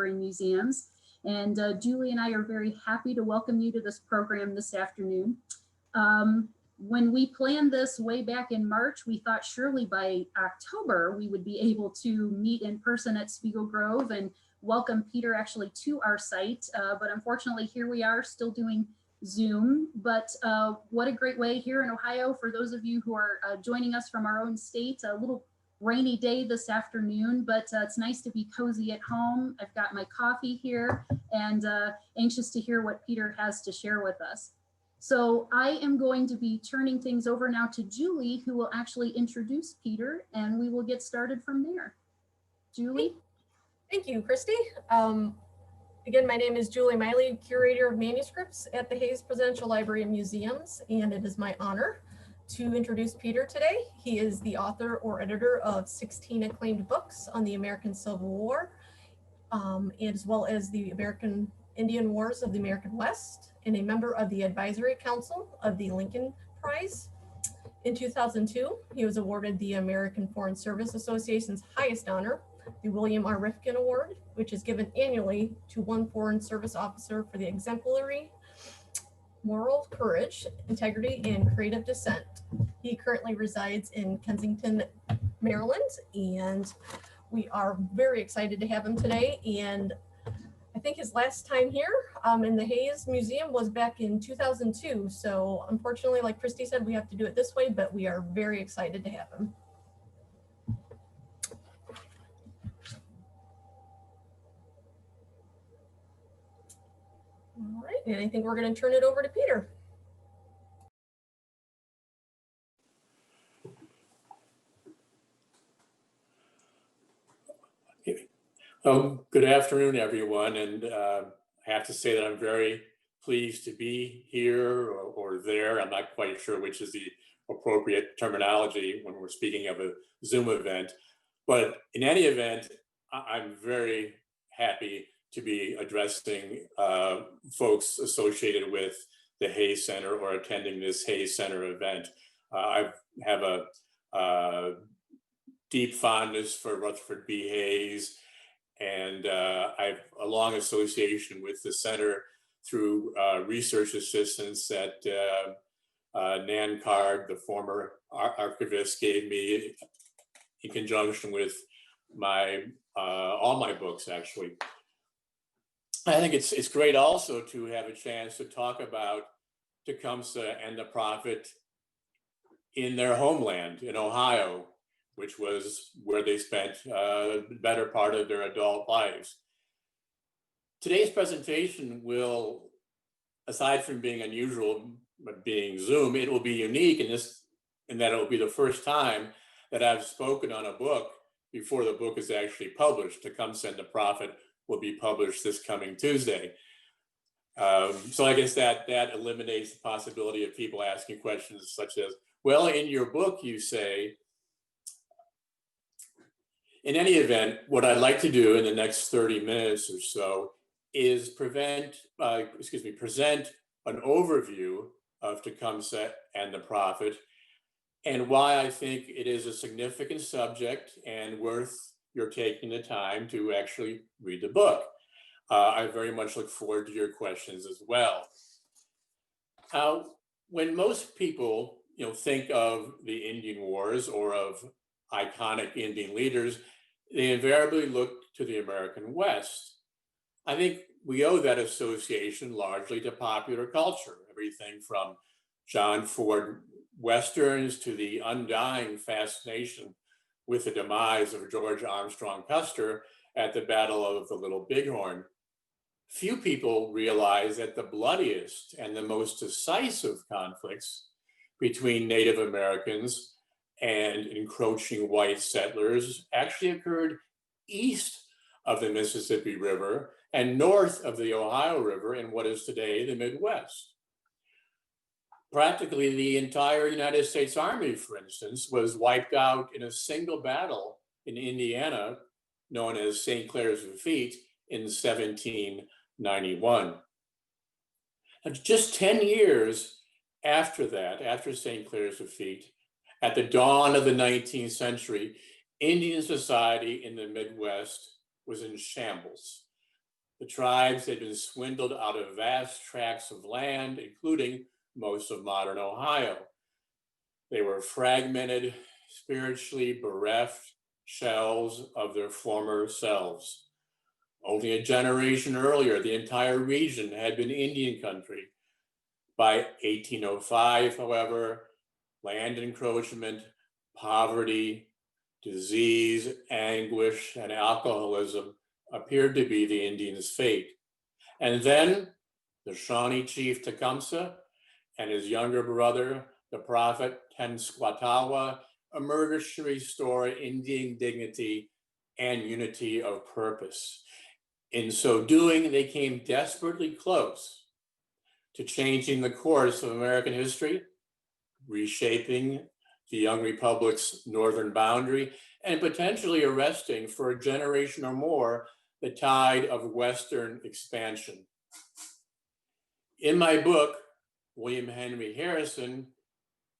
Library and Museums. And Julie and I are very happy to welcome you to this program this afternoon. When we planned this way back in March, we thought surely by October we would be able to meet in person at Spiegel Grove and welcome Peter actually to our site. But unfortunately, here we are still doing Zoom. But what a great way here in Ohio, for those of you who are joining us from our own state, a little rainy day this afternoon, but it's nice to be cozy at home. I've got my coffee here and anxious to hear what Peter has to share with us. So I am going to be turning things over now to Julie, who will actually introduce Peter, and we will get started from there. Julie? Thank you, Christy. Again, my name is Julie Miley, Curator of Manuscripts at the Hayes Presidential Library and Museums, and it is my honor to introduce Peter today. He is the author or editor of 16 acclaimed books on the American Civil War, as well as the American Indian Wars of the American West, and a member of the Advisory Council of the Lincoln Prize. In 2002, he was awarded the American Foreign Service Association's highest honor, the William R. Rivkin Award, which is given annually to one foreign service officer for the exemplary moral courage, integrity, and creative dissent. He currently resides in Kensington, Maryland, and we are very excited to have him today. And I think his last time here in the Hayes Museum was back in 2002. So unfortunately, like Christy said, we have to do it this way, but we are very excited to have him. All right, and I think we're going to turn it over to Peter. Good afternoon, everyone, and I have to say that I'm very pleased to be here or there. I'm not quite sure which is the appropriate terminology when we're speaking of a Zoom event, but in any event, I'm very happy to be addressing folks associated with the Hayes Center or attending this Hayes Center event. I have a deep fondness for Rutherford B. Hayes, and I have a long association with the center through research assistance that Nan Card, the former archivist, gave me in conjunction with my all my books, actually. I think it's great also to have a chance to talk about Tecumseh and the Prophet in their homeland in Ohio, which was where they spent the better part of their adult lives. Today's presentation will, aside from being unusual, but being Zoom, it will be unique in that it will be the first time that I've spoken on a book before the book is actually published. Tecumseh and the Prophet will be published this coming Tuesday. So I guess that eliminates the possibility of people asking questions such as, well, in your book, you say. In any event, what I'd like to do in the next 30 minutes or so is present an overview of Tecumseh and the Prophet and why I think it is a significant subject and worth your taking the time to actually read the book. I very much look forward to your questions as well. When most people think of the Indian Wars or of iconic Indian leaders, they invariably look to the American West. I think we owe that association largely to popular culture, everything from John Ford Westerns to the undying fascination with the demise of George Armstrong Custer at the Battle of the Little Bighorn. Few people realize that the bloodiest and the most decisive conflicts between Native Americans and encroaching white settlers actually occurred east of the Mississippi River and north of the Ohio River in what is today the Midwest. Practically the entire United States Army, for instance, was wiped out in a single battle in Indiana known as St. Clair's Defeat in 1791. And just 10 years after that, after St. Clair's Defeat, at the dawn of the 19th century, Indian society in the Midwest was in shambles. The tribes had been swindled out of vast tracts of land, including most of modern Ohio. They were fragmented, spiritually bereft shells of their former selves. Only a generation earlier, the entire region had been Indian country. By 1805, however, land encroachment, poverty, disease, anguish, and alcoholism appeared to be the Indians' fate. And then the Shawnee chief Tecumseh and his younger brother, the prophet Tenskwatawa, emerged to restore Indian dignity and unity of purpose. In so doing, they came desperately close to changing the course of American history, reshaping the young republic's northern boundary, and potentially arresting for a generation or more the tide of Western expansion. In my book, William Henry Harrison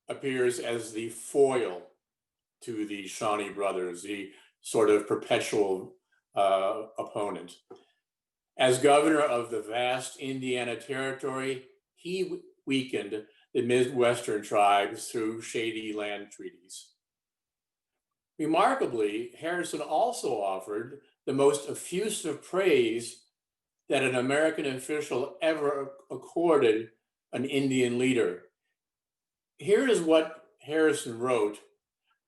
appears as the foil to the Shawnee Brothers, the sort of perpetual opponent. As governor of the vast Indiana Territory, he weakened the Midwestern tribes through shady land treaties. Remarkably, Harrison also offered the most effusive praise that an American official ever accorded an Indian leader. Here is what Harrison wrote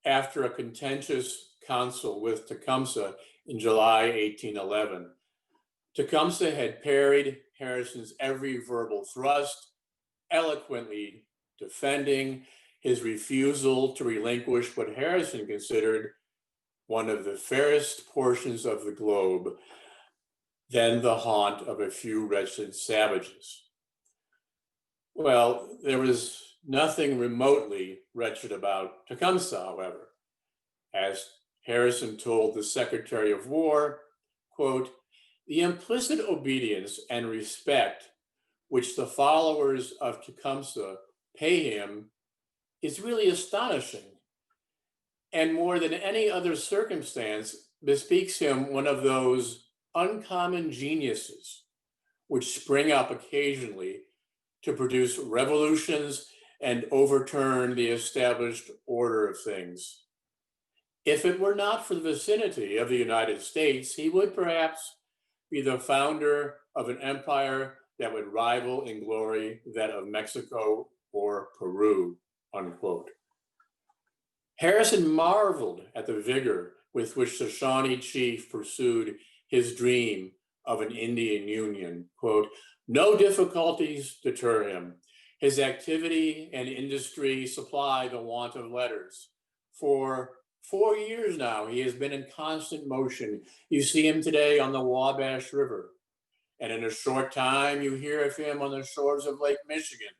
after a contentious council with Tecumseh in July 1811. Tecumseh had parried Harrison's every verbal thrust, eloquently defending his refusal to relinquish what Harrison considered one of the fairest portions of the globe, then the haunt of a few wretched savages. Well, there was nothing remotely wretched about Tecumseh, however. As Harrison told the Secretary of War, quote, "The implicit obedience and respect which the followers of Tecumseh pay him is really astonishing, and more than any other circumstance bespeaks him one of those uncommon geniuses which spring up occasionally to produce revolutions and overturn the established order of things. If it were not for the vicinity of the United States, he would perhaps be the founder of an empire that would rival in glory that of Mexico or Peru," unquote. Harrison marveled at the vigor with which the Shawnee chief pursued his dream of an Indian Union. Quote, "No difficulties deter him. His activity and industry supply the want of letters. For 4 years now, he has been in constant motion. You see him today on the Wabash River, and in a short time, you hear of him on the shores of Lake Michigan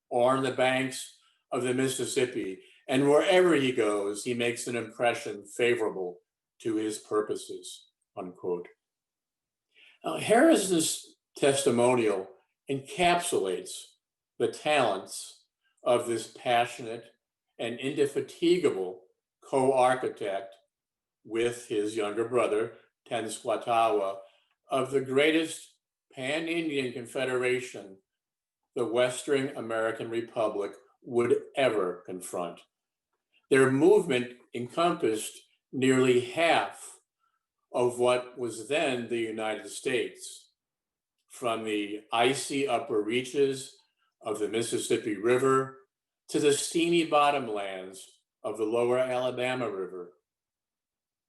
or on the banks of the Mississippi. And wherever he goes, he makes an impression favorable to his purposes," unquote. Harrison's testimonial encapsulates the talents of this passionate and indefatigable co-architect with his younger brother, Tenskwatawa, of the greatest pan-Indian confederation the Western American Republic would ever confront. Their movement encompassed nearly half of what was then the United States, from the icy upper reaches of the Mississippi River to the steamy bottomlands of the lower Alabama River.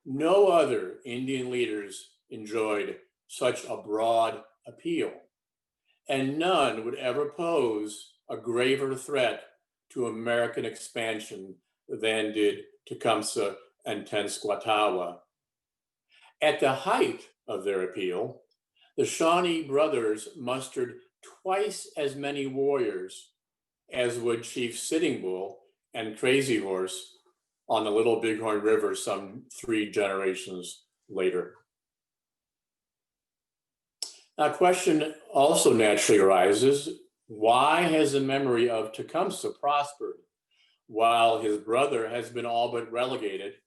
No other Indian leaders enjoyed such a broad appeal, and none would ever pose a graver threat to American expansion than did Tecumseh and Tenskwatawa. At the height of their appeal, the Shawnee Brothers mustered twice as many warriors as would Chief Sitting Bull and Crazy Horse on the Little Bighorn River some 3 generations later. Now, a question also naturally arises: why has the memory of Tecumseh prospered while his brother has been all but relegated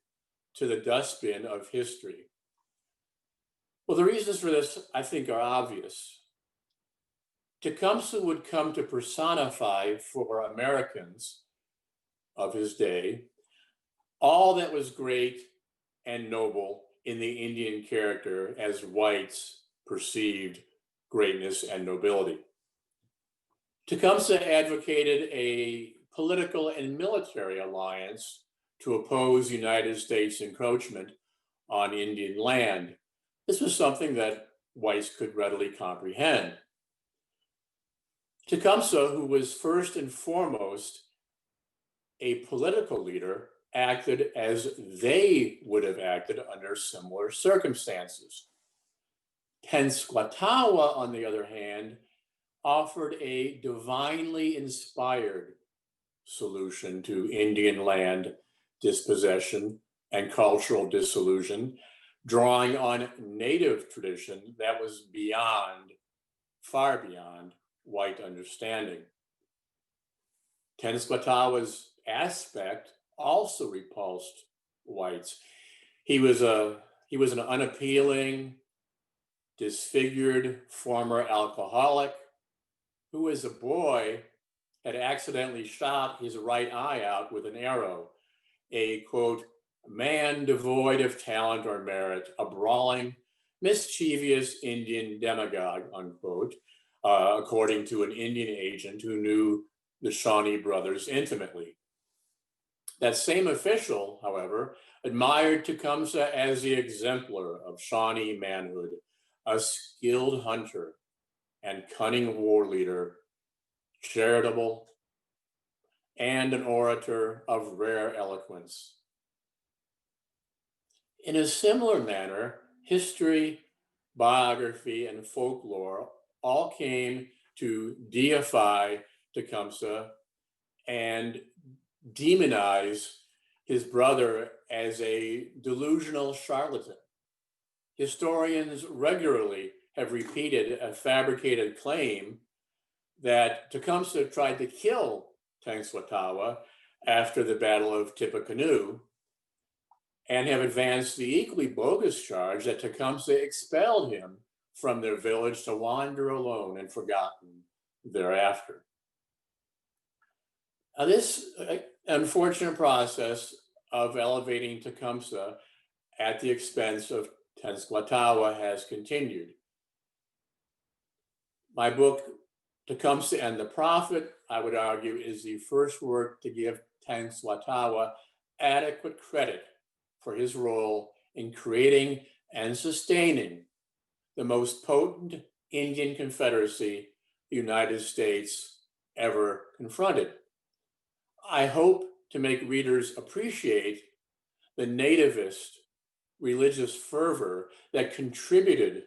to the dustbin of history? Well, the reasons for this, I think, are obvious. Tecumseh would come to personify for Americans of his day all that was great and noble in the Indian character as whites perceived greatness and nobility. Tecumseh advocated a political and military alliance to oppose United States encroachment on Indian land. This was something that whites could readily comprehend. Tecumseh, who was first and foremost a political leader, acted as they would have acted under similar circumstances. Tenskwatawa, on the other hand, offered a divinely inspired solution to Indian land dispossession and cultural dissolution, drawing on native tradition that was beyond, far beyond, white understanding. Tenskwatawa's aspect also repulsed whites. He was an unappealing, disfigured former alcoholic who, as a boy, had accidentally shot his right eye out with an arrow, a, quote, man devoid of talent or merit, a brawling, mischievous Indian demagogue, unquote, according to an Indian agent who knew the Shawnee Brothers intimately. That same official, however, admired Tecumseh as the exemplar of Shawnee manhood, a skilled hunter and cunning war leader, charitable, and an orator of rare eloquence. In a similar manner, history, biography, and folklore all came to deify Tecumseh and demonize his brother as a delusional charlatan. Historians regularly have repeated a fabricated claim that Tecumseh tried to kill Tensekatawa after the Battle of Tippecanoe, and have advanced the equally bogus charge that Tecumseh expelled him from their village to wander alone and forgotten thereafter. Now, this unfortunate process of elevating Tecumseh at the expense of Tensekatawa has continued. My book, Tecumseh and the Prophet, I would argue, is the first work to give Tensekatawa adequate credit for his role in creating and sustaining the most potent Indian confederacy the United States ever confronted. I hope to make readers appreciate the nativist religious fervor that contributed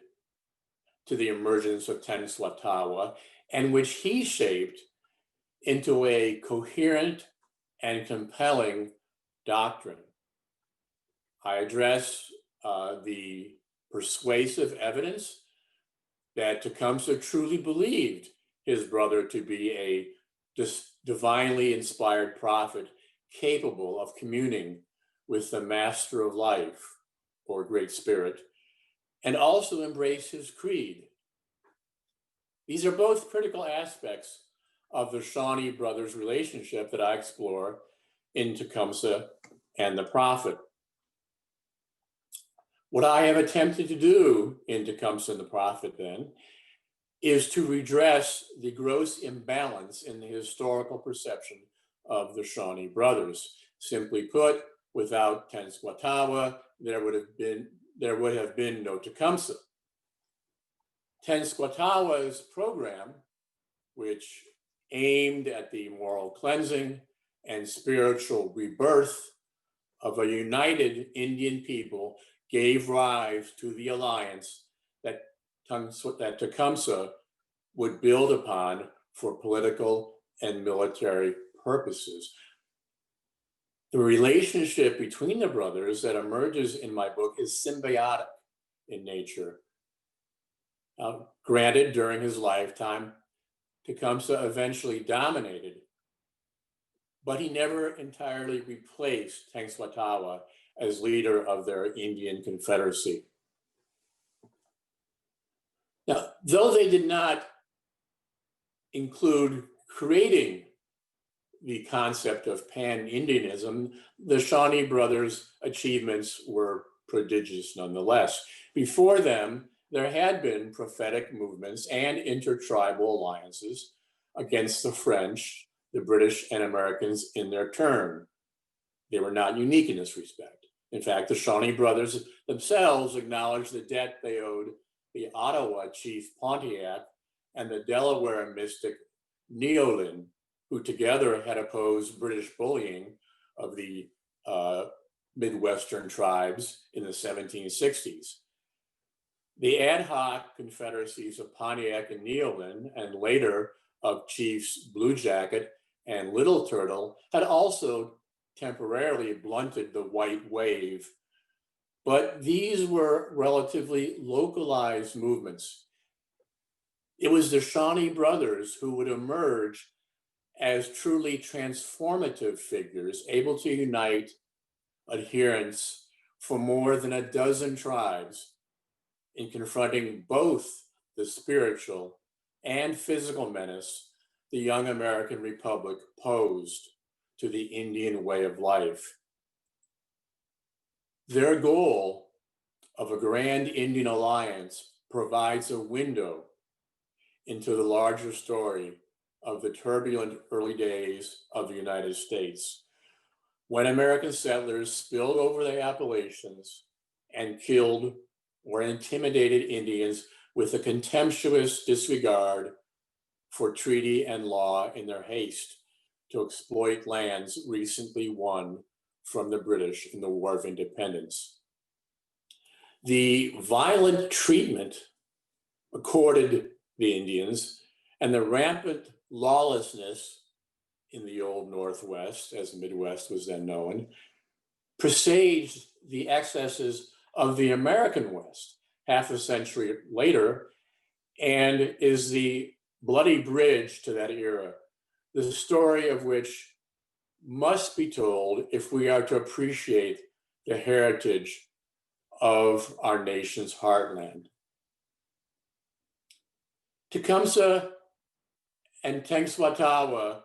to the emergence of Tensekatawa and which he shaped into a coherent and compelling doctrine. I address the persuasive evidence that Tecumseh truly believed his brother to be a divinely inspired prophet capable of communing with the master of life or great spirit, and also embrace his creed. These are both critical aspects of the Shawnee Brothers relationship that I explore in Tecumseh and the Prophet. What I have attempted to do in Tecumseh and the Prophet, then, is to redress the gross imbalance in the historical perception of the Shawnee Brothers. Simply put, without Tensekatawa, there would have been no Tecumseh. Tensekatawa's program, which aimed at the moral cleansing and spiritual rebirth of a united Indian people, gave rise to the alliance that Tecumseh would build upon for political and military purposes. The relationship between the brothers that emerges in my book is symbiotic in nature. Granted, during his lifetime, Tecumseh eventually dominated, but he never entirely replaced Tensekatawa as leader of their Indian Confederacy. Though they did not include creating the concept of pan-Indianism, the Shawnee Brothers' achievements were prodigious nonetheless. Before them, there had been prophetic movements and intertribal alliances against the French, the British, and Americans in their turn. They were not unique in this respect. In fact, the Shawnee Brothers themselves acknowledged the debt they owed the Ottawa chief Pontiac and the Delaware mystic Neolin, who together had opposed British bullying of the Midwestern tribes in the 1760s. The ad hoc confederacies of Pontiac and Neolin, and later of Chiefs Blue Jacket and Little Turtle, had also temporarily blunted the white wave. But these were relatively localized movements. It was the Shawnee Brothers who would emerge as truly transformative figures, able to unite adherents from more than a dozen tribes in confronting both the spiritual and physical menace the young American Republic posed to the Indian way of life. Their goal of a grand Indian alliance provides a window into the larger story of the turbulent early days of the United States, when American settlers spilled over the Appalachians and killed or intimidated Indians with a contemptuous disregard for treaty and law in their haste to exploit lands recently won from the British in the War of Independence. The violent treatment accorded the Indians and the rampant lawlessness in the old Northwest, as the Midwest was then known, presaged the excesses of the American West half a century later, and is the bloody bridge to that era, the story of which must be told if we are to appreciate the heritage of our nation's heartland. Tecumseh and Tenkwatawa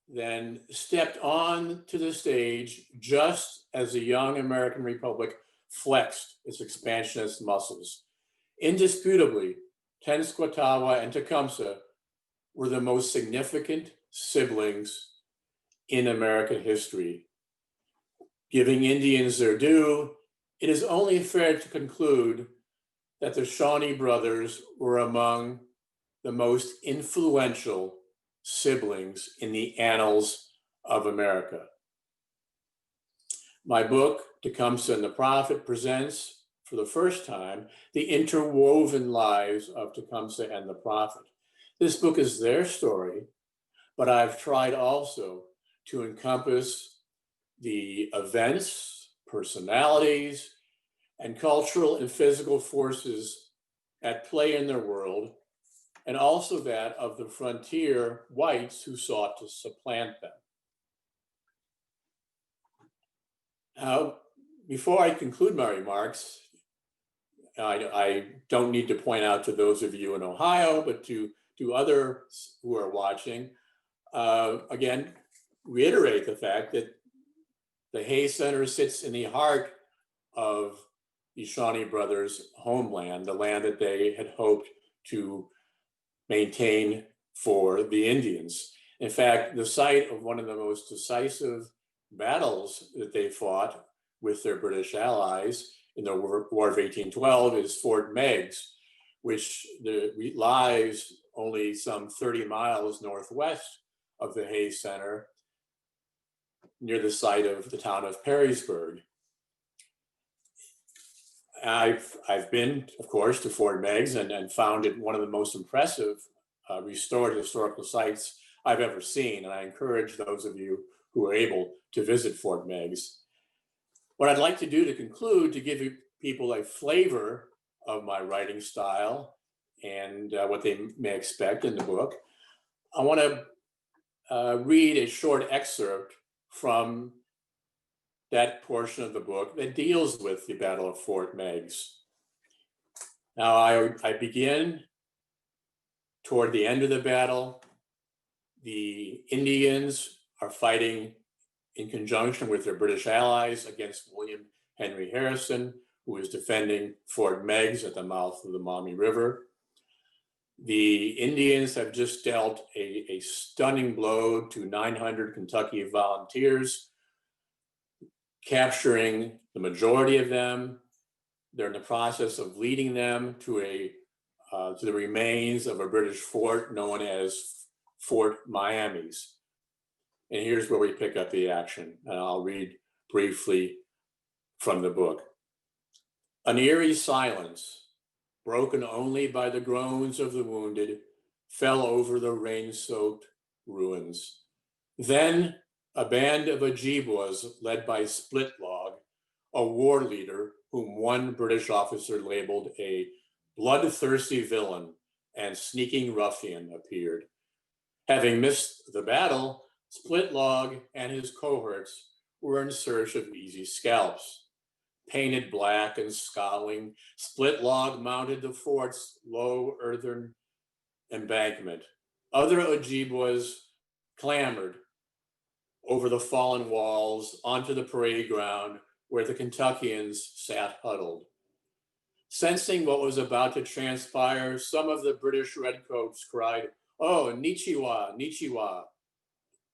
then stepped on to the stage just as the young American Republic flexed its expansionist muscles. Indisputably, Tenskwatawa and Tecumseh were the most significant siblings in American history. Giving Indians their due, it is only fair to conclude that the Shawnee Brothers were among the most influential siblings in the annals of America. My book, Tecumseh and the Prophet, presents for the first time the interwoven lives of Tecumseh and the Prophet. This book is their story, but I've tried also to encompass the events, personalities, and cultural and physical forces at play in their world, and also that of the frontier whites who sought to supplant them. Now, before I conclude my remarks, I don't need to point out to those of you in Ohio, but to others who are watching, again, reiterate the fact that the Hayes Center sits in the heart of the Shawnee Brothers' homeland, the land that they had hoped to maintain for the Indians. In fact, the site of one of the most decisive battles that they fought with their British allies in the War of 1812 is Fort Meigs, which lies only some 30 miles northwest of the Hayes Center, near the site of the town of Perrysburg. I've been, of course, to Fort Meigs and found it one of the most impressive restored historical sites I've ever seen. And I encourage those of you who are able to visit Fort Meigs. What I'd like to do to conclude, to give you people a flavor of my writing style and what they may expect in the book, I want to read a short excerpt from that portion of the book that deals with the Battle of Fort Meigs. Now I begin toward the end of the battle. The Indians are fighting in conjunction with their British allies against William Henry Harrison, who is defending Fort Meigs at the mouth of the Maumee River. The Indians have just dealt a stunning blow to 900 Kentucky volunteers, capturing the majority of them. They're in the process of leading them to the remains of a British fort known as Fort Meigs. And here's where we pick up the action. And I'll read briefly from the book. An eerie silence, broken only by the groans of the wounded, fell over the rain-soaked ruins. Then a band of Ojibwas led by Splitlog, a war leader whom one British officer labeled a bloodthirsty villain and sneaking ruffian, appeared. Having missed the battle, Splitlog and his cohorts were in search of easy scalps. Painted black and scowling, Splitlog mounted the fort's low earthen embankment. Other Ojibwas clambered over the fallen walls onto the parade ground where the Kentuckians sat huddled. Sensing what was about to transpire, some of the British redcoats cried, "Oh, Nichiwa, Nichiwa,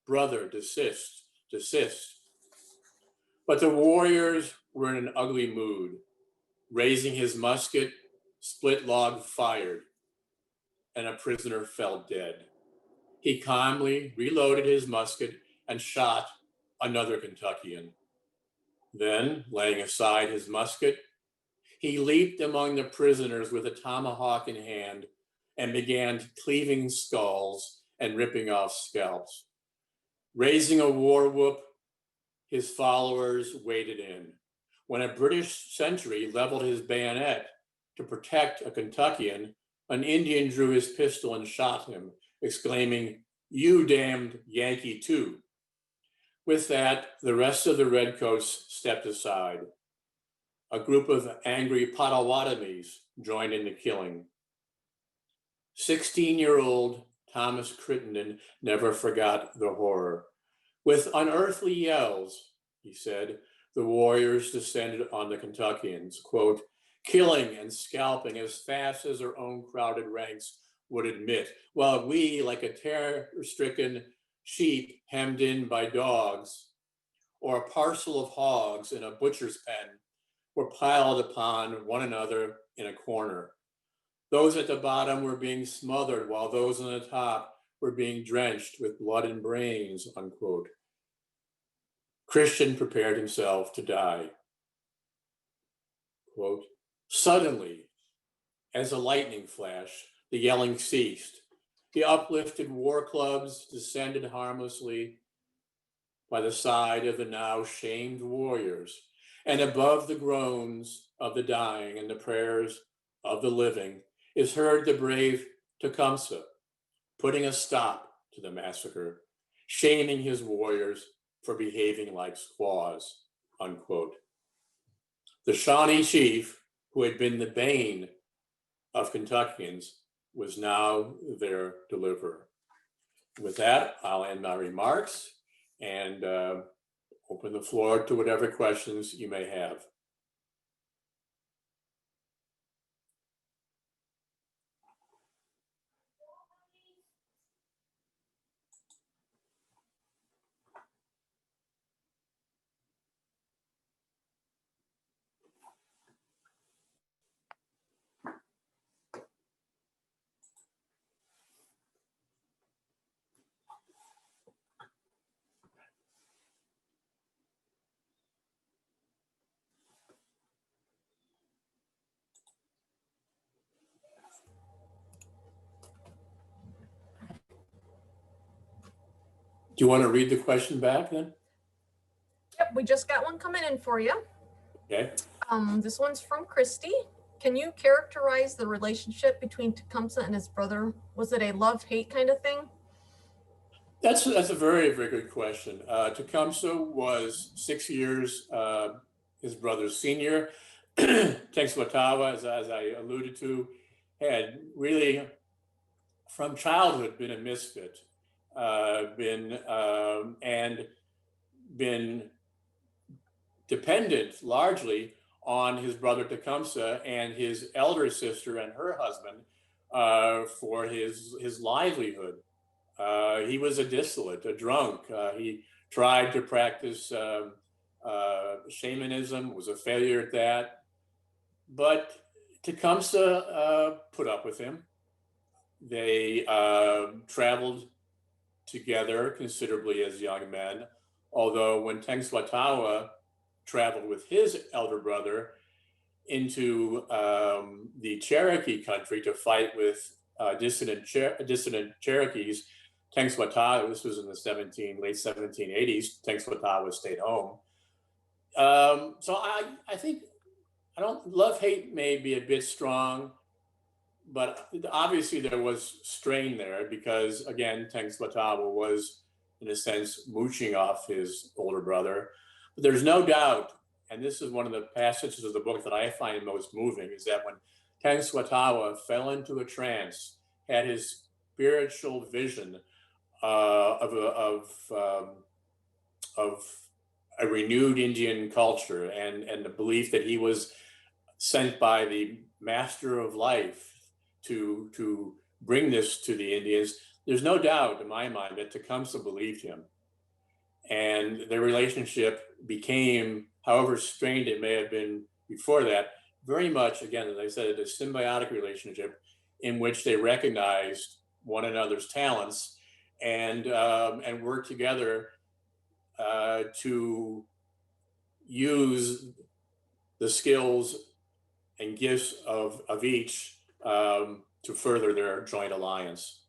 brother, desist, desist." But the warriors were in an ugly mood. Raising his musket, Splitlog fired, and a prisoner fell dead. He calmly reloaded his musket and shot another Kentuckian. Then, laying aside his musket, he leaped among the prisoners with a tomahawk in hand and began cleaving skulls and ripping off scalps. Raising a war whoop, his followers waded in. When a British sentry leveled his bayonet to protect a Kentuckian, an Indian drew his pistol and shot him, exclaiming, "You damned Yankee too." With that, the rest of the redcoats stepped aside. A group of angry Potawatomis joined in the killing. 16-year-old Thomas Crittenden never forgot the horror. With unearthly yells, he said, the warriors descended on the Kentuckians, quote, killing and scalping as fast as their own crowded ranks would admit, while we, like a terror-stricken sheep hemmed in by dogs, or a parcel of hogs in a butcher's pen, were piled upon one another in a corner. Those at the bottom were being smothered, while those on the top were being drenched with blood and brains, unquote. Christian prepared himself to die. Quote, suddenly, as a lightning flash, the yelling ceased. The uplifted war clubs descended harmlessly by the side of the now shamed warriors, and above the groans of the dying and the prayers of the living is heard the brave Tecumseh putting a stop to the massacre, shaming his warriors for behaving like squaws, unquote. The Shawnee chief, who had been the bane of Kentuckians, was now their deliverer. With that, I'll end my remarks and open the floor to whatever questions you may have. Do you want to read the question back then? Yep, we just got one coming in for you. Okay. This one's from Christy. Can you characterize the relationship between Tecumseh and his brother? Was it a love-hate kind of thing? That's a very, very good question. Tecumseh was 6 years his brother's senior. Tenskwatawa, as I alluded to, had really, from childhood, been a misfit, and been dependent largely on his brother Tecumseh and his elder sister and her husband for his livelihood. He was a dissolute, a drunk. He tried to practice shamanism, was a failure at that. But Tecumseh put up with him. They traveled together considerably as young men, although when Tenskwatawa traveled with his elder brother into the Cherokee country to fight with dissident Cherokees, Tenskwatawa, this was in the late 1780s, Tenskwatawa stayed home. So I think, love-hate may be a bit strong, but obviously there was strain there because, again, Tenskwatawa was, in a sense, mooching off his older brother. But there's no doubt, and this is one of the passages of the book that I find most moving, is that when Tenskwatawa fell into a trance, had his spiritual vision of a renewed Indian culture and the belief that he was sent by the master of life to bring this to the Indians, there's no doubt in my mind that Tecumseh believed him. And their relationship became, however strained it may have been before that, very much, again, as I said, a symbiotic relationship in which they recognized one another's talents and worked together to use the skills and gifts of each to further their joint alliance.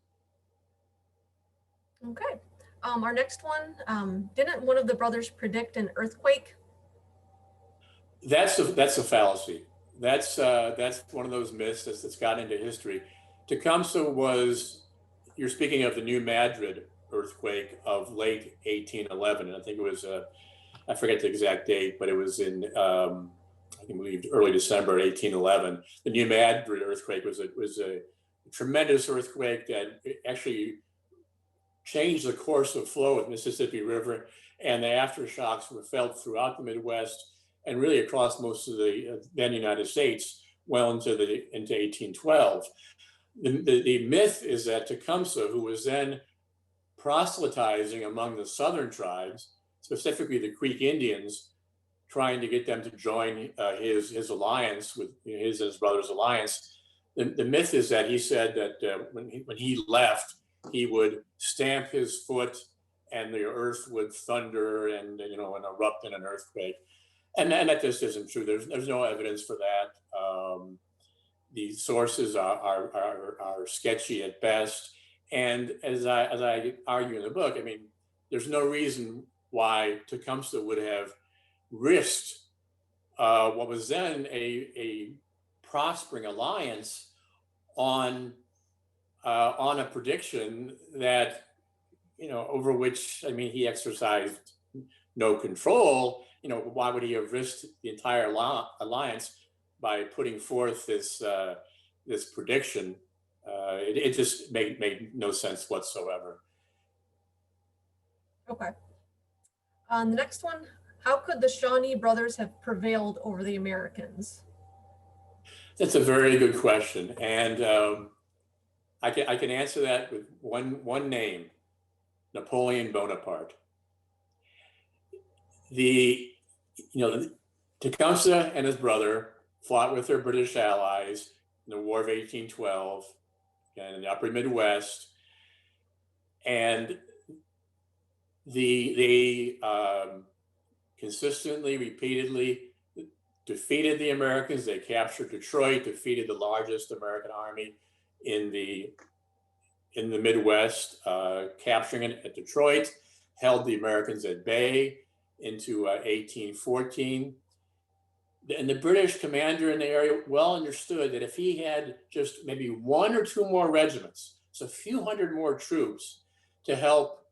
Okay. Our next one, didn't one of the brothers predict an earthquake? That's a fallacy. That's one of those myths that's gotten into history. Tecumseh was, you're speaking of the New Madrid earthquake of late 1811, and I think it was, I forget the exact date, but it was in, I can believe, early December 1811. The New Madrid earthquake was a tremendous earthquake that actually changed the course of flow of the Mississippi River, and the aftershocks were felt throughout the Midwest and really across most of the then United States well into 1812. The myth is that Tecumseh, who was then proselytizing among the southern tribes, specifically the Creek Indians, trying to get them to join his alliance with his and his brother's alliance. The myth is that he said that when he left, he would stamp his foot and the earth would thunder and erupt in an earthquake. And that just isn't true. There's no evidence for that. The sources are sketchy at best. And as I argue in the book, I mean, there's no reason why Tecumseh would have risked what was then a prospering alliance on a prediction that, over which, I mean, he exercised no control. Why would he have risked the entire alliance by putting forth this prediction? It just made no sense whatsoever. Okay. The next one, how could the Shawnee Brothers have prevailed over the Americans? That's a very good question, and I can answer that with one name: Napoleon Bonaparte. Tecumseh and his brother fought with their British allies in the War of 1812 and in the Upper Midwest, and they consistently, repeatedly defeated the Americans. They captured Detroit, defeated the largest American army in the Midwest, capturing it at Detroit, held the Americans at bay into 1814. And the British commander in the area well understood that if he had just maybe one or two more regiments, so a few hundred more troops to help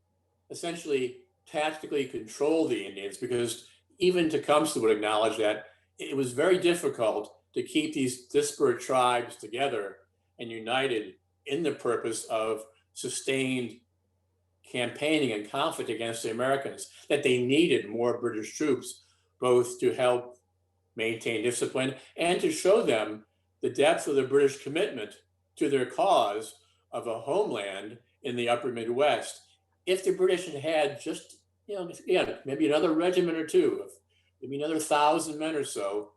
essentially tactically control the Indians, because even Tecumseh would acknowledge that it was very difficult to keep these disparate tribes together and united in the purpose of sustained campaigning and conflict against the Americans, that they needed more British troops, both to help maintain discipline and to show them the depth of the British commitment to their cause of a homeland in the upper Midwest. If the British had had just, maybe another regiment or two, maybe another 1,000 men or so,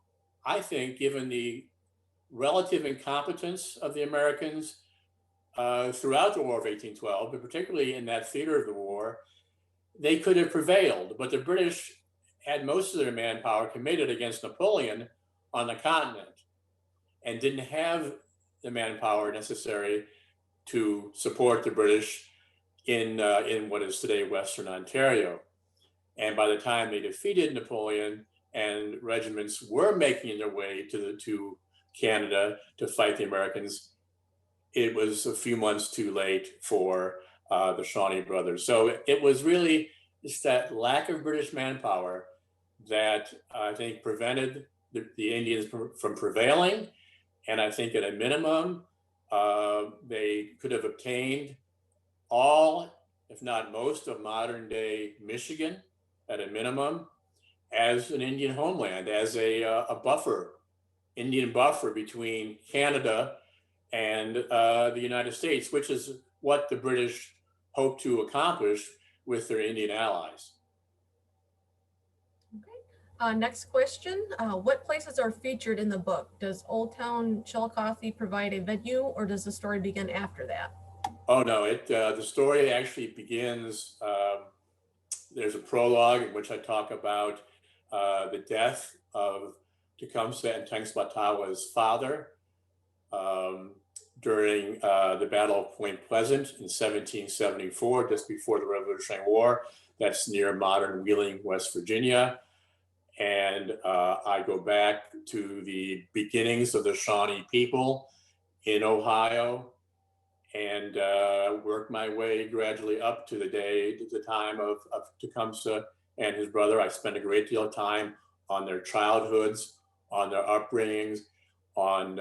I think, given the relative incompetence of the Americans throughout the War of 1812, but particularly in that theater of the war, they could have prevailed. But the British had most of their manpower committed against Napoleon on the continent and didn't have the manpower necessary to support the British in what is today Western Ontario. And by the time they defeated Napoleon and regiments were making their way to Canada to fight the Americans, it was a few months too late for the Shawnee Brothers. So it was really just that lack of British manpower that I think prevented the Indians from prevailing. And I think at a minimum, they could have obtained all, if not most, of modern day Michigan at a minimum as an Indian homeland, as a buffer, Indian buffer between Canada and the United States, which is what the British hoped to accomplish with their Indian allies. Okay. Next question. What places are featured in the book? Does Old Town Chillicothe provide a venue, or does the story begin after that? Oh no, the story actually begins, there's a prologue in which I talk about the death of Tecumseh and Tensekatawa's father during the Battle of Point Pleasant in 1774, just before the Revolutionary War. That's near modern Wheeling, West Virginia. And I go back to the beginnings of the Shawnee people in Ohio and work my way gradually up to the time of Tecumseh and his brother. I spent a great deal of time on their childhoods, on their upbringings, on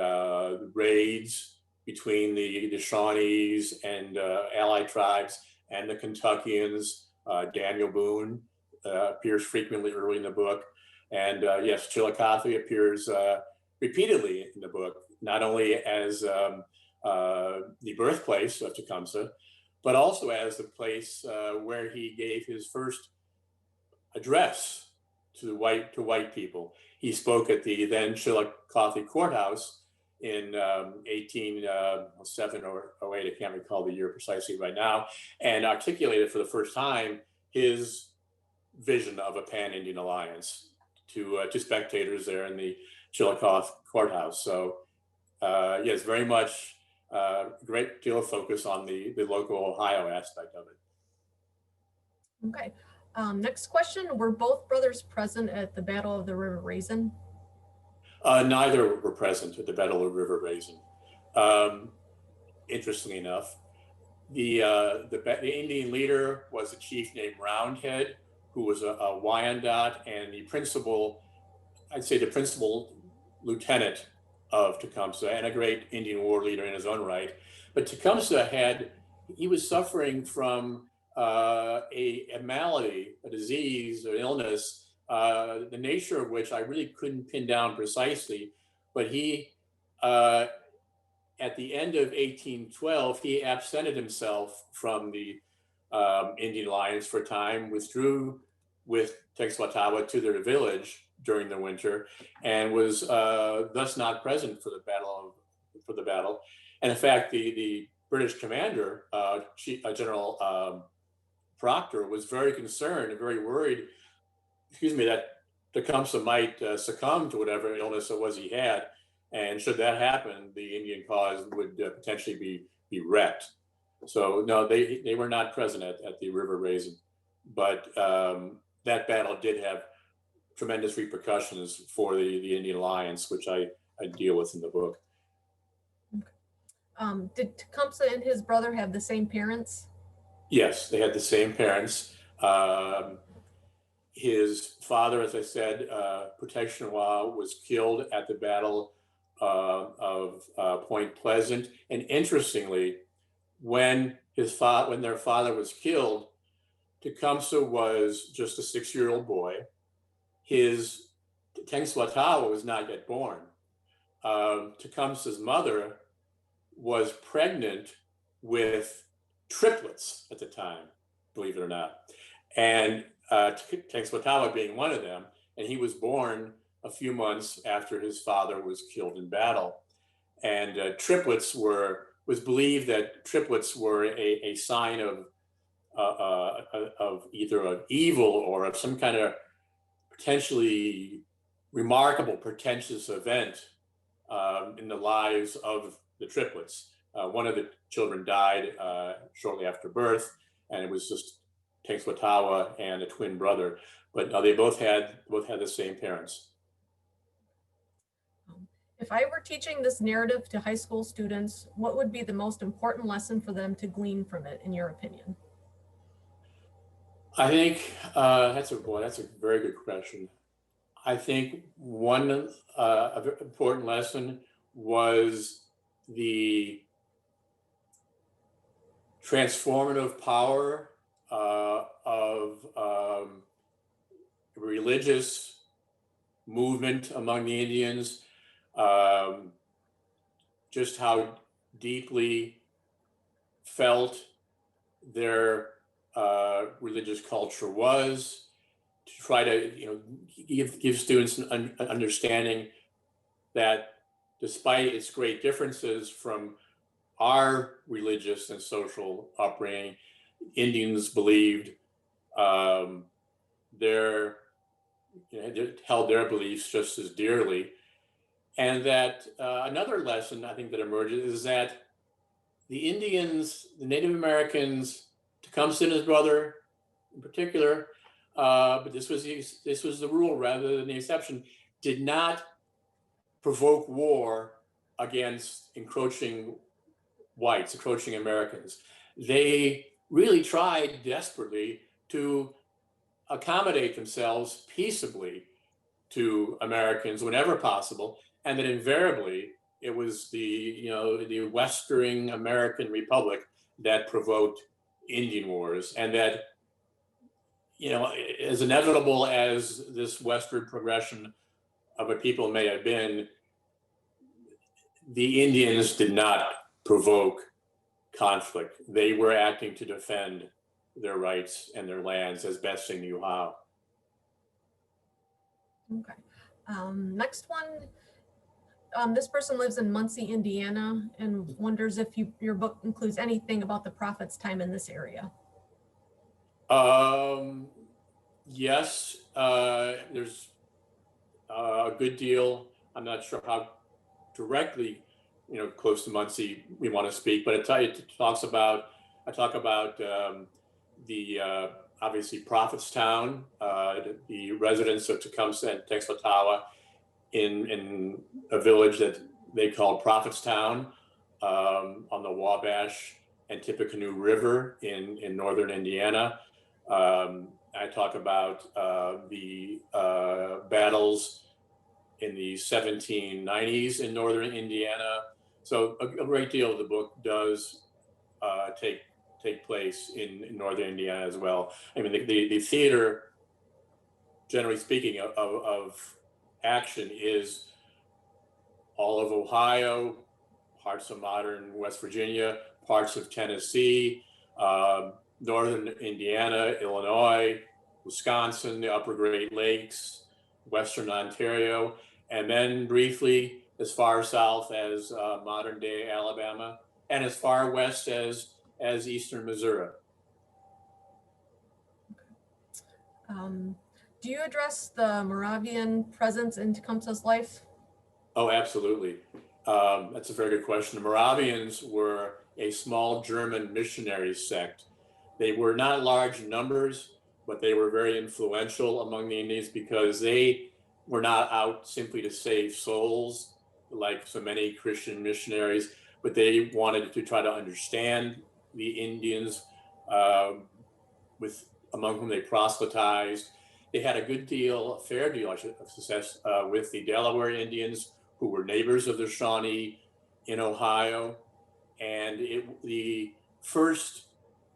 raids between the Shawnees and allied tribes and the Kentuckians. Daniel Boone appears frequently early in the book. And yes, Chillicothe appears repeatedly in the book, not only as the birthplace of Tecumseh, but also as the place where he gave his first address to white people. He spoke at the then Chillicothe Courthouse in 1807 or 08, I can't recall the year precisely right now, and articulated for the first time his vision of a pan-Indian alliance to spectators there in the Chillicothe Courthouse. So yes, very much a great deal of focus on the local Ohio aspect of it. Okay. Next question. Were both brothers present at the Battle of the River Raisin? Neither were present at the Battle of River Raisin. Interestingly enough, the Indian leader was a chief named Roundhead, who was a Wyandot and the principal lieutenant of Tecumseh and a great Indian war leader in his own right. But Tecumseh he was suffering from a malady, a disease, an illness, the nature of which I really couldn't pin down precisely. But he, at the end of 1812, he absented himself from the Indian alliance for a time, withdrew with Tenskwatawa to their village during the winter, and was thus not present for the battle. And in fact, the British commander, General Proctor, was very concerned and very worried, that Tecumseh might succumb to whatever illness it was he had. And should that happen, the Indian cause would potentially be wrecked. So no, they were not present at the River Raisin, but that battle did have tremendous repercussions for the Indian alliance, which I deal with in the book. Okay. Did Tecumseh and his brother have the same parents? Yes, they had the same parents. his father, as I said, Tecumseh, was killed at the Battle of Point Pleasant. And interestingly, when their father was killed, Tecumseh was just a 6-year-old boy. His Tenskwatawa was not yet born. Tecumseh's mother was pregnant with triplets at the time, believe it or not. And Tenskwatawa being one of them, and he was born a few months after his father was killed in battle. And was believed that triplets were a sign of either of evil or of some kind of potentially remarkable, pretentious event in the lives of the triplets. One of the children died shortly after birth, and it was just Tenskwatawa and a twin brother, but they both had the same parents. If I were teaching this narrative to high school students, what would be the most important lesson for them to glean from it, in your opinion? I think that's a very good question. I think one important lesson was the transformative power of religious movement among the Indians, just how deeply felt their religious culture was, to try to give students an understanding that despite its great differences from our religious and social upbringing, Indians believed held their beliefs just as dearly. And that another lesson I think that emerges is that the Indians, the Native Americans, Tecumseh and his brother in particular, but this was the rule rather than the exception, did not provoke war against encroaching whites, encroaching Americans. They really tried desperately to accommodate themselves peaceably to Americans whenever possible, and that invariably it was the Western American Republic that provoked Indian wars, and that as inevitable as this westward progression of a people may have been, the Indians did not provoke conflict. They were acting to defend their rights and their lands as best they knew how. Okay. Next one. This person lives in Muncie, Indiana, and wonders if your book includes anything about the Prophet's time in this area. Yes, there's a good deal. I'm not sure how directly, close to Muncie we want to speak, but I talk about the obviously Prophetstown, the residents of Tecumseh and Tensekatawa in a village that they called Prophetstown on the Wabash and Tippecanoe River in northern Indiana. I talk about the battles in the 1790s in northern Indiana. So a great deal of the book does take place in northern Indiana as well. I mean, the theater, generally speaking, of action is all of Ohio, parts of modern West Virginia, parts of Tennessee, northern Indiana, Illinois, Wisconsin, the upper Great Lakes, Western Ontario, and then briefly as far south as modern day Alabama, and as far west as eastern Missouri. Do you address the Moravian presence in Tecumseh's life? Oh, absolutely. That's a very good question. The Moravians were a small German missionary sect. They were not large numbers, but they were very influential among the Indians because they were not out simply to save souls like so many Christian missionaries, but they wanted to try to understand the Indians among whom they proselytized, they had a fair deal, I should, of success with the Delaware Indians, who were neighbors of the Shawnee in Ohio. And the first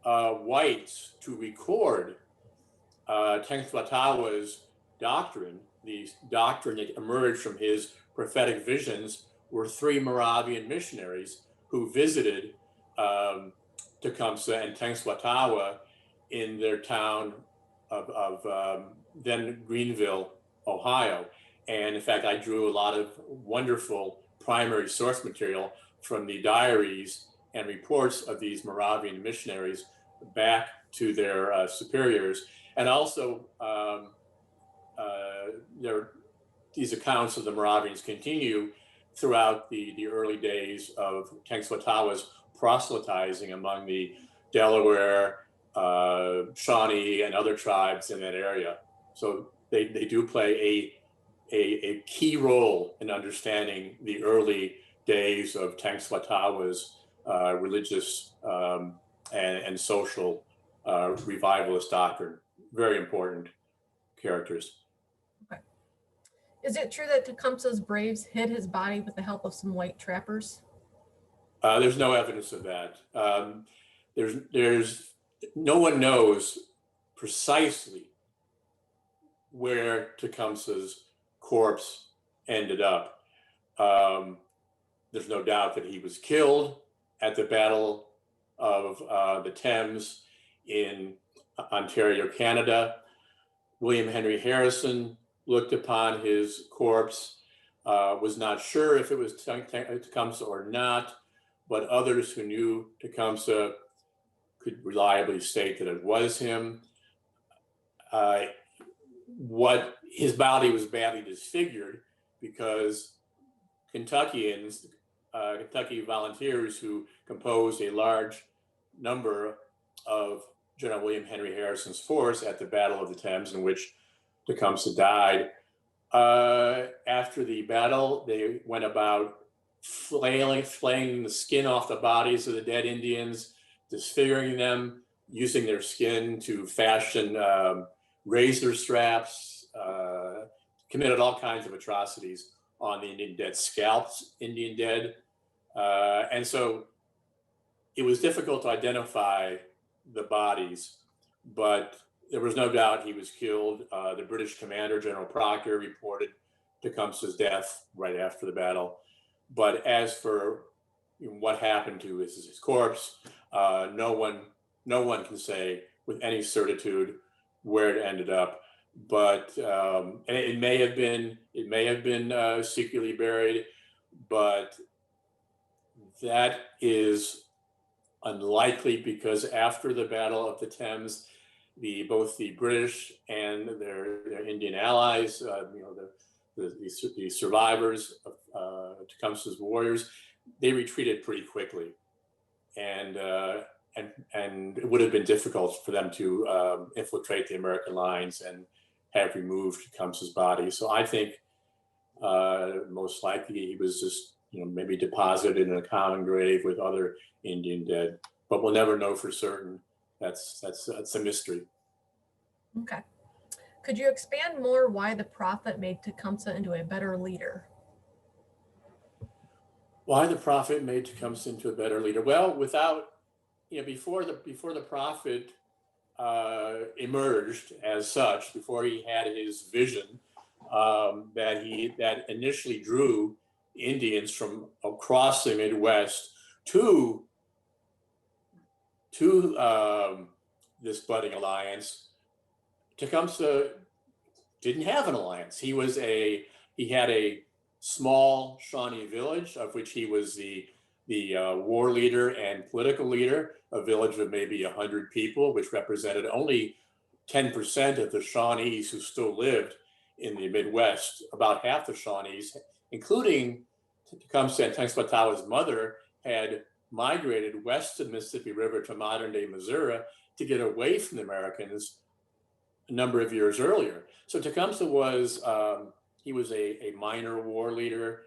whites to record Tenskwatawa's doctrine, the doctrine that emerged from his prophetic visions, were 3 Moravian missionaries who visited Tecumseh and Tenkwatawa in their town of then Greenville, Ohio. And in fact, I drew a lot of wonderful primary source material from the diaries and reports of these Moravian missionaries back to their superiors. And also, these accounts of the Moravians continue throughout the early days of Tenskwatawa's proselytizing among the Delaware, Shawnee, and other tribes in that area. So they do play a key role in understanding the early days of Tenskwatawa's religious and social revivalist doctrine. Very important characters. Okay. Is it true that Tecumseh's braves hid his body with the help of some white trappers? There's no evidence of that. There's no one knows precisely where Tecumseh's corpse ended up. There's no doubt that he was killed at the Battle of the Thames in Ontario, Canada. William Henry Harrison looked upon his corpse, was not sure if it was Tecumseh or not, but others who knew Tecumseh could reliably state that it was him. His body was badly disfigured because Kentucky volunteers who composed a large number of General William Henry Harrison's force at the Battle of the Thames, in which Tecumseh died. After the battle, they went about flaying the skin off the bodies of the dead Indians, disfiguring them, using their skin to fashion razor straps, committed all kinds of atrocities on the Indian dead, scalps Indian dead. And so it was difficult to identify the bodies, but there was no doubt he was killed. The British commander, General Proctor, reported Tecumseh's death right after the battle. But as for what happened to his corpse, no one can say with any certitude where it ended up. But and it may have been secretly buried, but that is unlikely, because after the Battle of the Thames, both the British and their Indian allies, the survivors of Tecumseh's warriors, they retreated pretty quickly, and it would have been difficult for them to infiltrate the American lines and have removed Tecumseh's body. So I think most likely he was just maybe deposited in a common grave with other Indian dead, but we'll never know for certain. That's a mystery. Okay. Could you expand more why the prophet made Tecumseh into a better leader? Why the prophet made Tecumseh into a better leader? Well, before the prophet emerged as such, before he had his vision that initially drew Indians from across the Midwest to this budding alliance, Tecumseh didn't have an alliance. He had a small Shawnee village, of which he was the war leader and political leader, a village of maybe 100 people, which represented only 10% of the Shawnees who still lived in the Midwest. About half the Shawnees, including Tecumseh and Tenkwatawa's mother, had migrated west of the Mississippi River to modern-day Missouri to get away from the Americans a number of years earlier. So Tecumseh was a minor war leader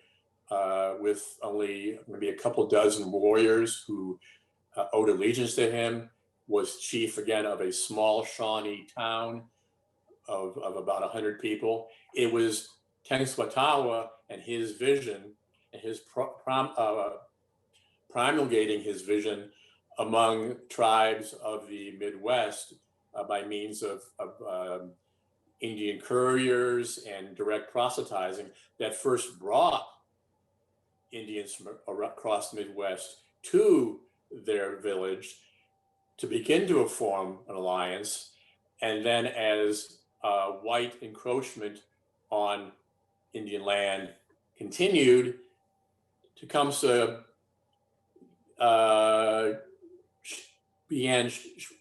with only maybe a couple dozen warriors who owed allegiance to him, was chief again of a small Shawnee town of about 100 people. It was Tenskwatawa and his vision and his promulgating his vision among tribes of the Midwest by means of Indian couriers and direct proselytizing that first brought Indians from across the Midwest to their village to begin to form an alliance. And then as white encroachment on Indian land continued, Tecumseh began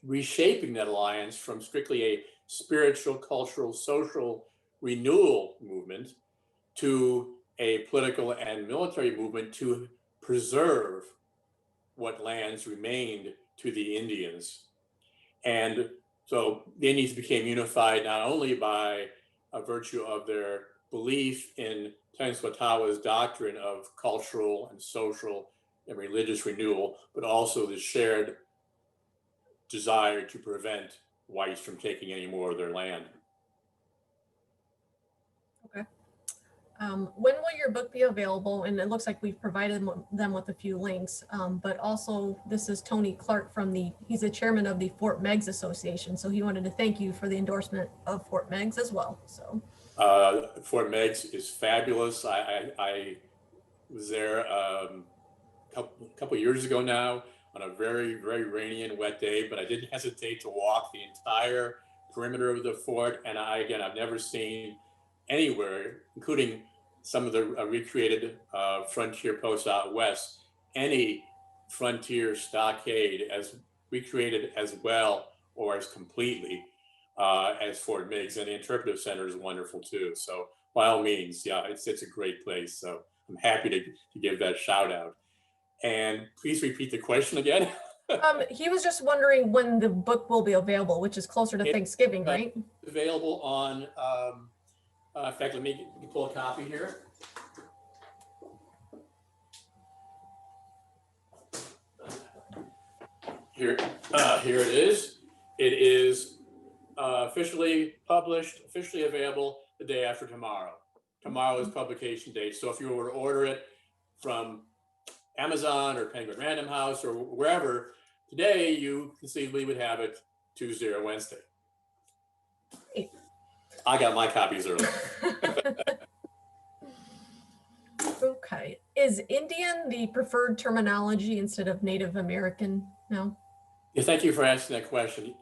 reshaping that alliance from strictly a spiritual, cultural, social renewal movement to a political and military movement to preserve what lands remained to the Indians. And so the Indians became unified not only by a virtue of their belief in Tenskwatawa's doctrine of cultural and social and religious renewal, but also the shared desire to prevent whites from taking any more of their land. Okay. When will your book be available? And it looks like we've provided them with a few links, but also this is Tony Clark he's the chairman of the Fort Meigs Association. So he wanted to thank you for the endorsement of Fort Meigs as well. So Fort Meigs is fabulous. I was there a couple years ago now on a very, very rainy and wet day, but I didn't hesitate to walk the entire perimeter of the fort. And I've never seen anywhere, including some of the recreated frontier posts out west, any frontier stockade as recreated as well or as completely as Fort Meigs. And the interpretive center is wonderful too. So by all means, yeah, it's a great place. So I'm happy to give that shout out. And please repeat the question again. He was just wondering when the book will be available, which is closer to Thanksgiving, right? Available on, in fact, let me pull a copy here. Here it is. It is officially published, officially available the day after tomorrow. Tomorrow is publication date. So if you were to order it from Amazon or Penguin Random House or wherever, today you conceivably would have it Tuesday or Wednesday. I got my copies early. Okay. Is Indian the preferred terminology instead of Native American now? Yeah, thank you for asking that question.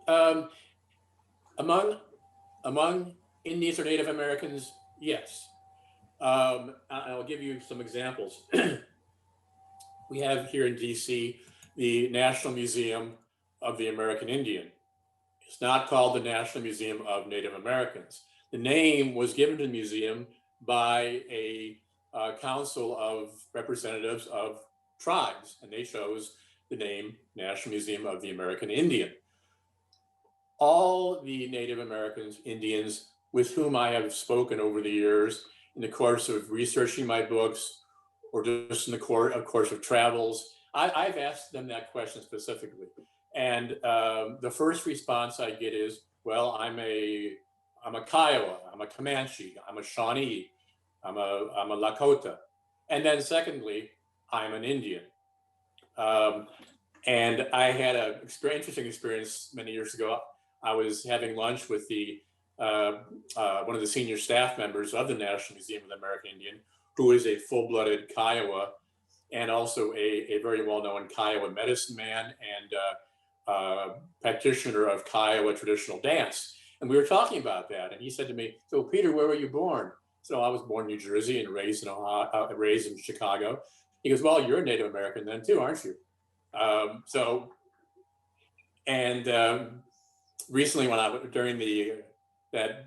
Among Indians or Native Americans, yes. I'll give you some examples. We have here in DC, the National Museum of the American Indian. It's not called the National Museum of Native Americans. The name was given to the museum by a council of representatives of tribes, and they chose the name National Museum of the American Indian. All the Native Americans, Indians, with whom I have spoken over the years in the course of researching my books, or just in the course of travels, I've asked them that question specifically. And the first response I get is, well, I'm a Kiowa, I'm a Comanche, I'm a Shawnee, I'm a Lakota. And then secondly, I'm an Indian. And I had an interesting experience many years ago. I was having lunch with one of the senior staff members of the National Museum of the American Indian, who is a full-blooded Kiowa and also a very well-known Kiowa medicine man and practitioner of Kiowa traditional dance. And we were talking about that. And he said to me, so Peter, where were you born? So I was born in New Jersey and raised in Chicago. He goes, well, you're a Native American then too, aren't you? Recently when during that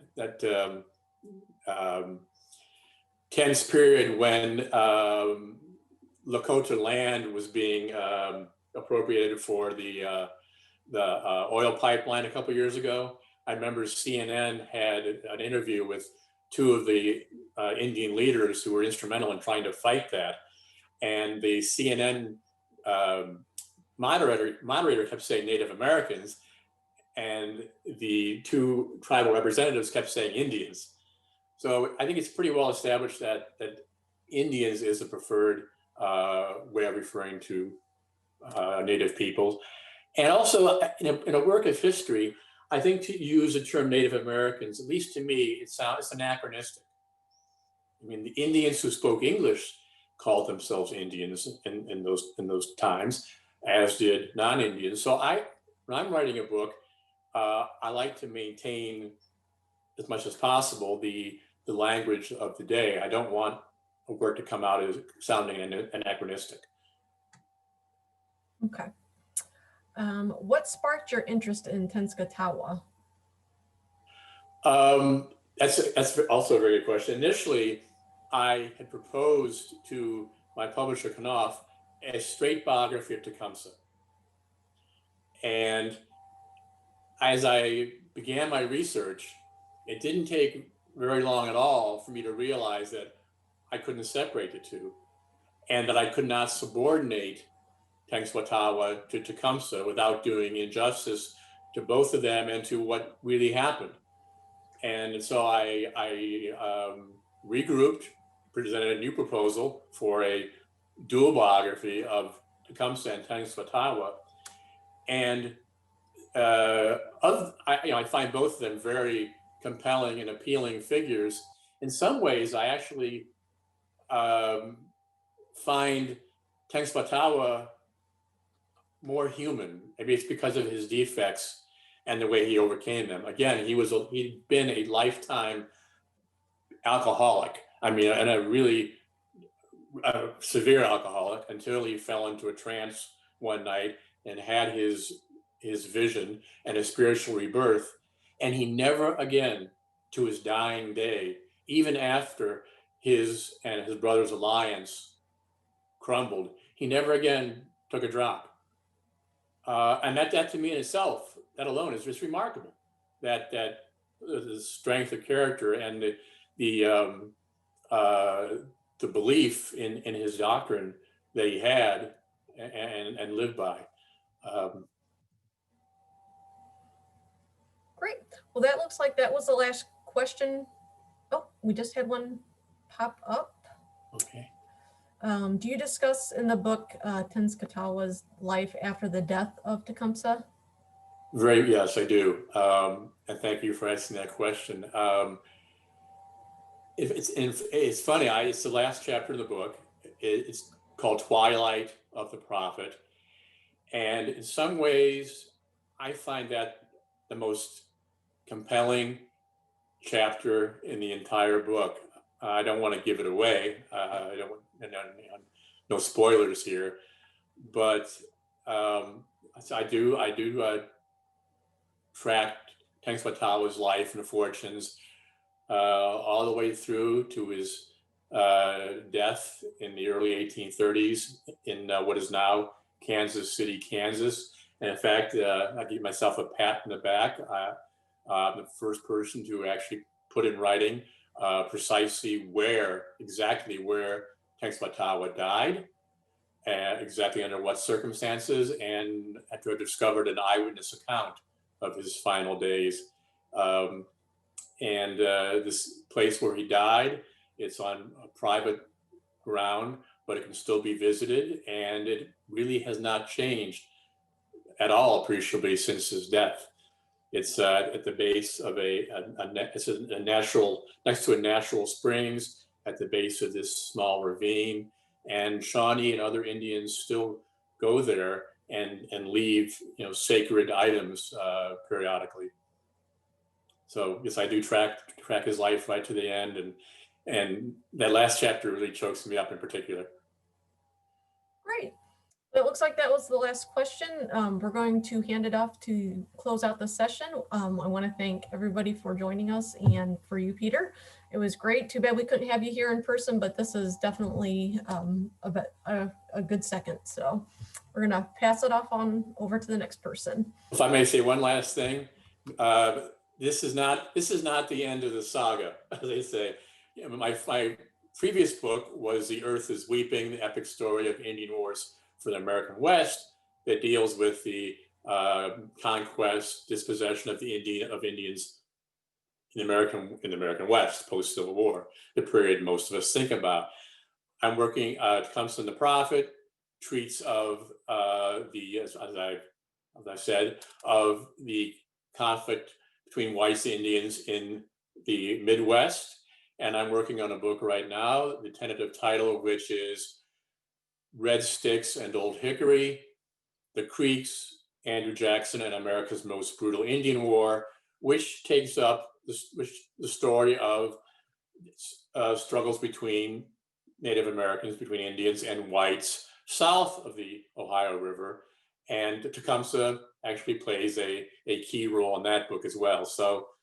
tense period when Lakota land was being appropriated for the oil pipeline a couple of years ago, I remember CNN had an interview with two of the Indian leaders who were instrumental in trying to fight that. And the CNN moderator kept saying Native Americans. and the two tribal representatives kept saying Indians. So I think it's pretty well established that Indians is the preferred way of referring to Native peoples. And also in a work of history, I think to use the term Native Americans, at least to me, it's anachronistic. I mean, the Indians who spoke English called themselves Indians in those times, as did non-Indians. So when I'm writing a book, I like to maintain as much as possible the language of the day. I don't want a work to come out as sounding anachronistic. Okay. What sparked your interest in Tensekatawa? That's also a very good question. Initially, I had proposed to my publisher, Knopf, a straight biography of Tecumseh. And as I began my research, it didn't take very long at all for me to realize that I couldn't separate the two, and that I could not subordinate Tenskwatawa to Tecumseh without doing injustice to both of them and to what really happened. And so I regrouped, presented a new proposal for a dual biography of Tecumseh and Tensekatawa. And I find both of them very compelling and appealing figures. In some ways, I actually find Tensekatawa more human. Maybe it's because of his defects and the way he overcame them. Again, he'd been a lifetime alcoholic. I mean, and a really severe alcoholic, until he fell into a trance one night and had his vision and his spiritual rebirth. And he never again, to his dying day, even after his and his brother's alliance crumbled, he never again took a drop. And that to me in itself, that alone is just remarkable. That the strength of character and the belief in his doctrine that he had and lived by. Great. Well, that looks like that was the last question. Oh, we just had one pop up. Okay. Do you discuss in the book Tensekatawa's life after the death of Tecumseh? Yes, I do. And thank you for asking that question. It's funny, it's the last chapter of the book. It's called Twilight of the Prophet. And in some ways, I find that the most compelling chapter in the entire book. I don't want to give it away. No spoilers here, but I do track Tenskwatawa's life and fortunes all the way through to his death in the early 1830s in what is now Kansas City, Kansas. And in fact, I give myself a pat in the back. I'm the first person to actually put in writing precisely exactly where Tenskwatawa died, exactly under what circumstances, and after I discovered an eyewitness account of his final days. And this place where he died, it's on a private ground, but it can still be visited, and it really has not changed at all appreciably since his death. It's at the base of it's a natural, next to a natural springs at the base of this small ravine. And Shawnee and other Indians still go there and leave, sacred items periodically. So yes, I do track his life right to the end, and that last chapter really chokes me up in particular. Great. It looks like that was the last question. We're going to hand it off to close out the session. I want to thank everybody for joining us, and for you, Peter. It was great. Too bad we couldn't have you here in person, but this is definitely a good second. So we're going to pass it off on over to the next person. If I may say one last thing, this is not the end of the saga, as they say. My previous book was The Earth is Weeping, the epic story of Indian wars for the American West, that deals with the conquest, dispossession of Indians in the American West, post-Civil War, the period most of us think about. I'm working, Tecumseh and the Prophet treats of as I've said, of the conflict between whites and Indians in the Midwest. And I'm working on a book right now, the tentative title of which is Red Sticks and Old Hickory, the Creeks, Andrew Jackson, and America's Most Brutal Indian War, which takes up the story of struggles between Native Americans, between Indians and whites south of the Ohio River. And Tecumseh actually plays a key role in that book as well. So